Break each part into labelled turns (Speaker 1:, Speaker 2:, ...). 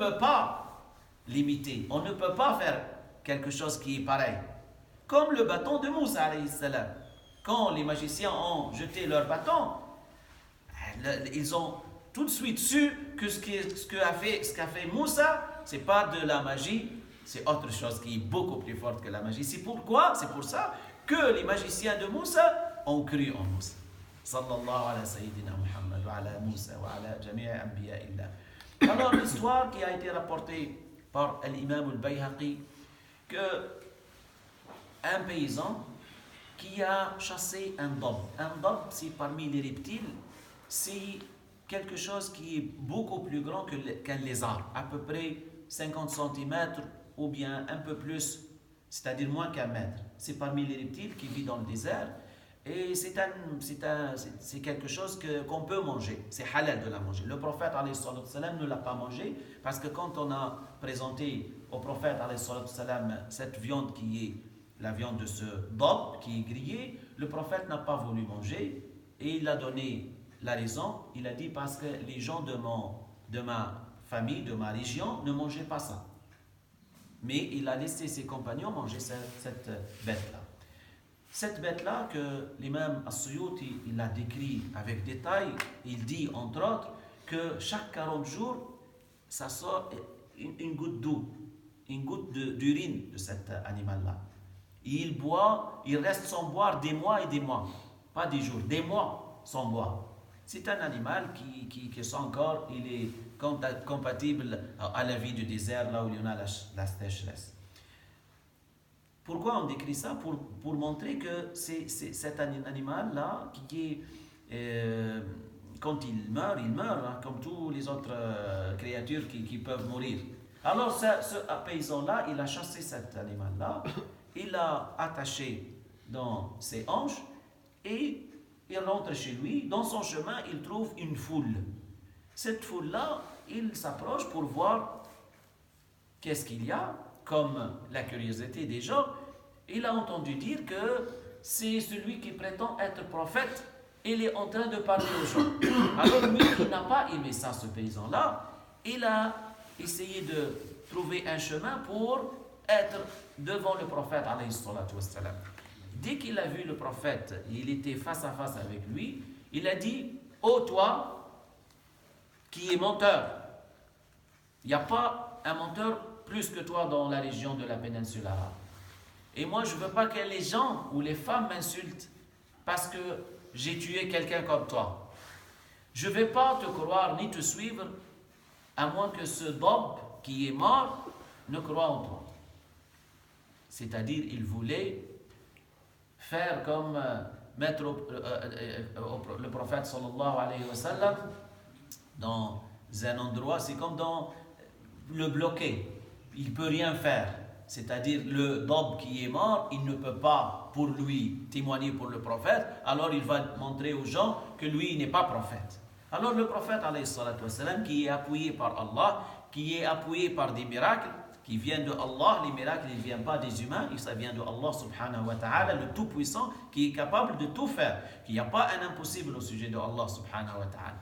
Speaker 1: peut pas l'imiter. On ne peut pas faire quelque chose qui est pareil. Comme le bâton de Moussa, alayhi salam. Quand les magiciens ont jeté leur bâton, ils ont tout de suite su que ce qu'a fait Moussa, c'est pas de la magie, c'est autre chose qui est beaucoup plus forte que la magie. C'est pour ça que les magiciens de Moussa ont cru en Moussa. Sallallahu ala sayyidina Muhammad wa ala Moussa wa ala jami'a anbiya illah. Alors l'histoire qui a été rapportée par l'imam al-Bayhaqi, que un paysan qui a chassé un dab. Un dab, c'est parmi les reptiles, c'est quelque chose qui est beaucoup plus grand qu'un lézard, à peu près 50 cm ou bien un peu plus, c'est-à-dire moins qu'un mètre. C'est parmi les reptiles qui vit dans le désert et c'est quelque chose qu'on peut manger. C'est halal de la manger. Le prophète alayhi salam ne l'a pas mangé parce que quand on a présenté au prophète alayhi salam cette viande qui est la viande de ce dab qui est grillée, le prophète n'a pas voulu manger et il a donné la raison. Il a dit parce que les gens de ma famille, de ma région ne mangeaient pas ça. Mais il a laissé ses compagnons manger cette bête-là. Cette bête-là que l'imam As-Suyuti il a décrit avec détail, il dit entre autres que chaque 40 jours, ça sort une goutte d'eau, une goutte d'urine de cet animal-là. Il boit, il reste sans boire des mois et des mois, pas des jours, des mois sans boire. C'est un animal qui son corps, il est compatible à la vie du désert, là où il y en a la sécheresse. Pourquoi on décrit ça? Pour montrer que c'est cet animal-là qui est, quand il meurt, hein, comme tous les autres créatures qui peuvent mourir. Alors ce paysan-là, il a chassé cet animal-là, il l'a attaché dans ses hanches et il rentre chez lui. Dans son chemin, il trouve une foule. Cette foule-là, il s'approche pour voir qu'est-ce qu'il y a, comme la curiosité des gens. Il a entendu dire que c'est celui qui prétend être prophète. Il est en train de parler aux gens. Alors lui, il n'a pas aimé ça, ce paysan-là. Il a essayé de trouver un chemin pour être devant le prophète, alayhi salatu wassalam. Dès qu'il a vu le prophète, il était face à face avec lui, il a dit: ô toi qui es menteur, il n'y a pas un menteur plus que toi dans la région de la péninsule arabe. Et moi, je ne veux pas que les gens ou les femmes m'insultent parce que j'ai tué quelqu'un comme toi. Je ne vais pas te croire ni te suivre à moins que ce dab qui est mort ne croie en toi. C'est-à-dire, il voulait faire comme mettre le prophète sallallahu alayhi wa sallam dans un endroit, c'est comme dans le bloquer. Il ne peut rien faire. C'est-à-dire, le dab qui est mort, il ne peut pas pour lui témoigner pour le prophète, alors il va montrer aux gens que lui, il n'est pas prophète. Alors le prophète alayhi salatu wa sallam, qui est appuyé par Allah, qui est appuyé par des miracles, qui viennent de Allah, les miracles ils ne viennent pas des humains, ça vient de Allah subhanahu wa ta'ala, le tout-puissant, qui est capable de tout faire. Il n'y a pas un impossible au sujet de Allah subhanahu wa ta'ala.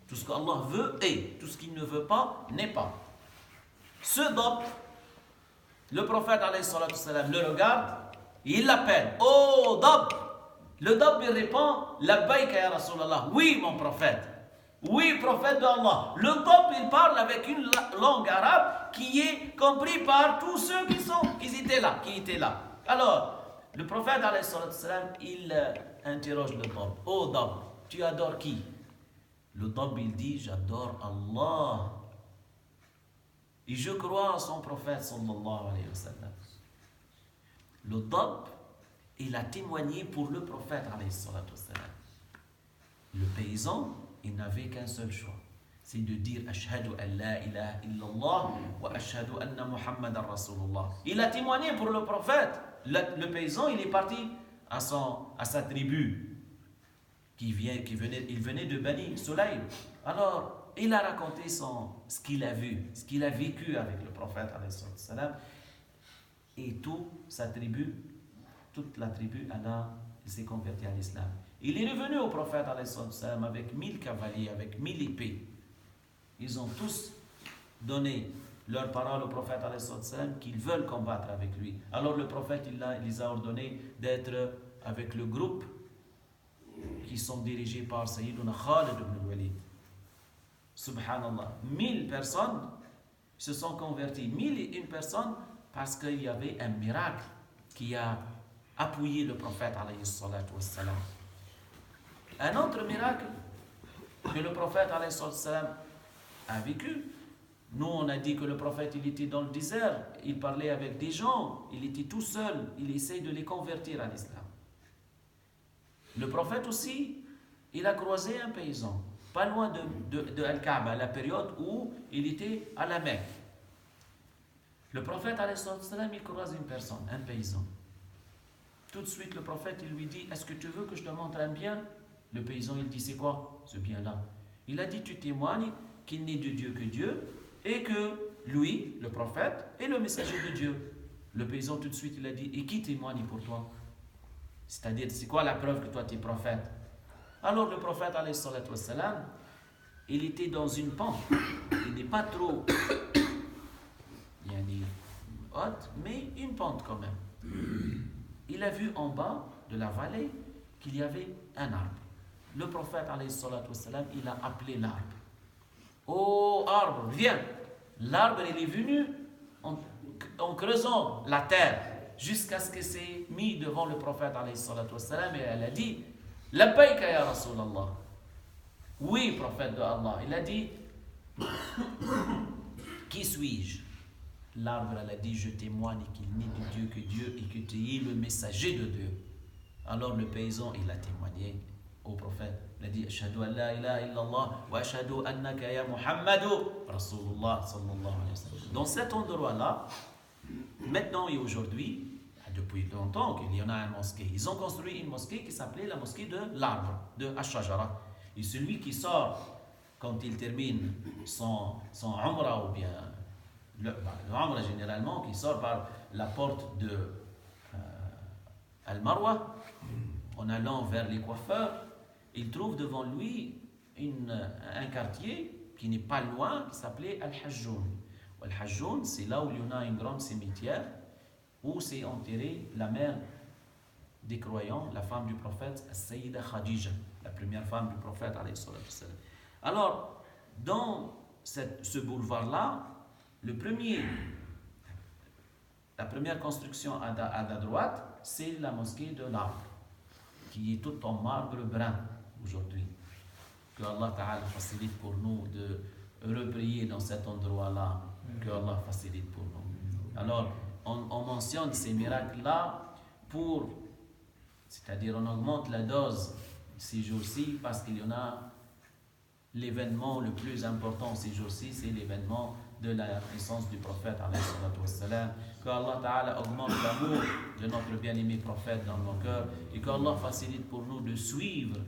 Speaker 1: Tout ce qu'Allah veut est, tout ce qu'il ne veut pas n'est pas. Ce dab, le prophète alayhi salatu wa sallam le regarde, et il l'appelle: oh dab! Le dab il répond: labbayka ya Rasulallah, oui mon prophète. Oui, prophète d'Allah. Le dab, il parle avec une langue arabe qui est comprise par tous ceux qui étaient là. Alors, le prophète, alayhi salam, il interroge le dab. Oh dab, tu adores qui? Le dab, il dit: j'adore Allah. Et je crois en son prophète, sallallahu alayhi wa sallam. Le dab, il a témoigné pour le prophète, alayhi sallam. Le paysan, il n'avait qu'un seul choix, c'est de dire: ashhadu an la ilaha illallah wa ashhadu anna muhammadan rasulullah. Il a témoigné pour le prophète. Le paysan, il est parti à sa tribu il venait de Bani Sulaym. Alors il a raconté ce qu'il a vu, ce qu'il a vécu avec le prophète alayhi salam, et toute la tribu il s'est converti à l'islam. Il est revenu au prophète alayhi salam avec 1000 cavaliers, avec 1000 épées. Ils ont tous donné leur parole au prophète qu'ils veulent combattre avec lui. Alors le prophète il les a ordonné d'être avec le groupe qui sont dirigés par Sayyiduna Khalid ibn Walid. Subhanallah. 1000 personnes se sont converties. 1001 personnes parce qu'il y avait un miracle qui a appuyé le prophète alayhi salatu wassalam. Un autre miracle que le prophète alayhi salatu wassalam a vécu. Nous, on a dit que le prophète, il était dans le désert, il parlait avec des gens, il était tout seul, il essaye de les convertir à l'islam. Le prophète aussi, il a croisé un paysan, pas loin de Al-Kaaba, à la période où il était à la Mecque. Le prophète, il croise une personne, un paysan. Tout de suite, le prophète, il lui dit, est-ce que tu veux que je te montre un bien? Le paysan, il dit, c'est quoi ce bien-là? Il a dit, tu témoignes qu'il n'est de Dieu que Dieu, et que lui, le prophète, est le messager de Dieu. Le paysan, tout de suite, il a dit, et qui témoigne pour toi? C'est-à-dire, c'est quoi la preuve que toi, tu es prophète? Alors, le prophète, alayhi salatu wassalam, il était dans une pente. Il n'est pas trop haute, mais une pente quand même. Il a vu en bas de la vallée qu'il y avait un arbre. Le prophète, alayhi salatu wassalam, il a appelé l'arbre. Oh arbre, viens! L'arbre, il est venu en creusant la terre jusqu'à ce qu'il s'est mis devant le prophète alayhi salatu wassalam, et elle a dit Labbaïka ya Rasulallah. Oui, prophète de Allah. Il a dit qui suis-je? L'arbre, elle a dit je témoigne qu'il n'est de Dieu que Dieu et que tu es le messager de Dieu. Alors le paysan, il a témoigné au prophète. Il a dit Ashhadu an la ilaha illallah wa ashhadu annaka ya Muhammadu Rasulullah sallallahu alayhi wa sallam. Dans cet endroit-là, maintenant et aujourd'hui, depuis longtemps qu'il y en a une mosquée, ils ont construit une mosquée qui s'appelait la mosquée de l'arbre, de Ash-Shajara. Et celui qui sort quand il termine son Umrah ou bien le Umrah généralement, qui sort par la porte de Al-Marwa en allant vers les coiffeurs, il trouve devant lui un quartier qui n'est pas loin, qui s'appelait Al-Hajjoun. Al-Hajjoun, c'est là où il y en a un grand cimetière où s'est enterrée la mère des croyants, la femme du prophète, Sayyida Khadija, la première femme du prophète. Alors, dans ce boulevard-là, la première construction à la droite, c'est la mosquée de l'arbre, qui est toute en marbre brun aujourd'hui. Que Allah Ta'ala facilite pour nous de reprier dans cet endroit-là, que Allah facilite pour nous. Alors, on mentionne ces miracles-là c'est-à-dire on augmente la dose ces jours-ci parce qu'il y en a l'événement le plus important ces jours-ci, c'est l'événement de la naissance du prophète alayhi salatu wassalam. Que Allah Ta'ala augmente l'amour de notre bien-aimé prophète dans nos cœurs et que Allah facilite pour nous de suivre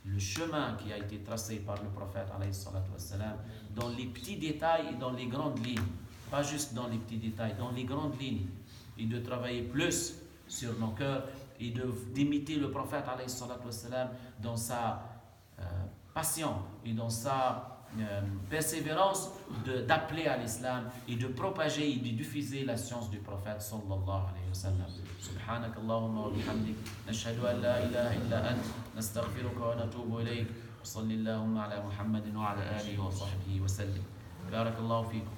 Speaker 1: le chemin qui a été tracé par le prophète alayhi salatu wassalam dans les petits détails et dans les grandes lignes. Pas juste dans les petits détails, dans les grandes lignes, et de travailler plus sur nos cœurs et d'imiter le prophète alayhi salatu wassalam dans sa passion et dans sa persévérance d'appeler à l'islam et de propager et de diffuser la science du prophète sallallahu alayhi wa sallam. Subhanak Allahumma wa bihamdik, nashhadu an la ilaha illa ant, nastaghfiruka wa natubu ilayk, wa salli Allahumma ala Muhammadin wa ala alihi wa sahbihi wa sallim. Barakallahu fikum.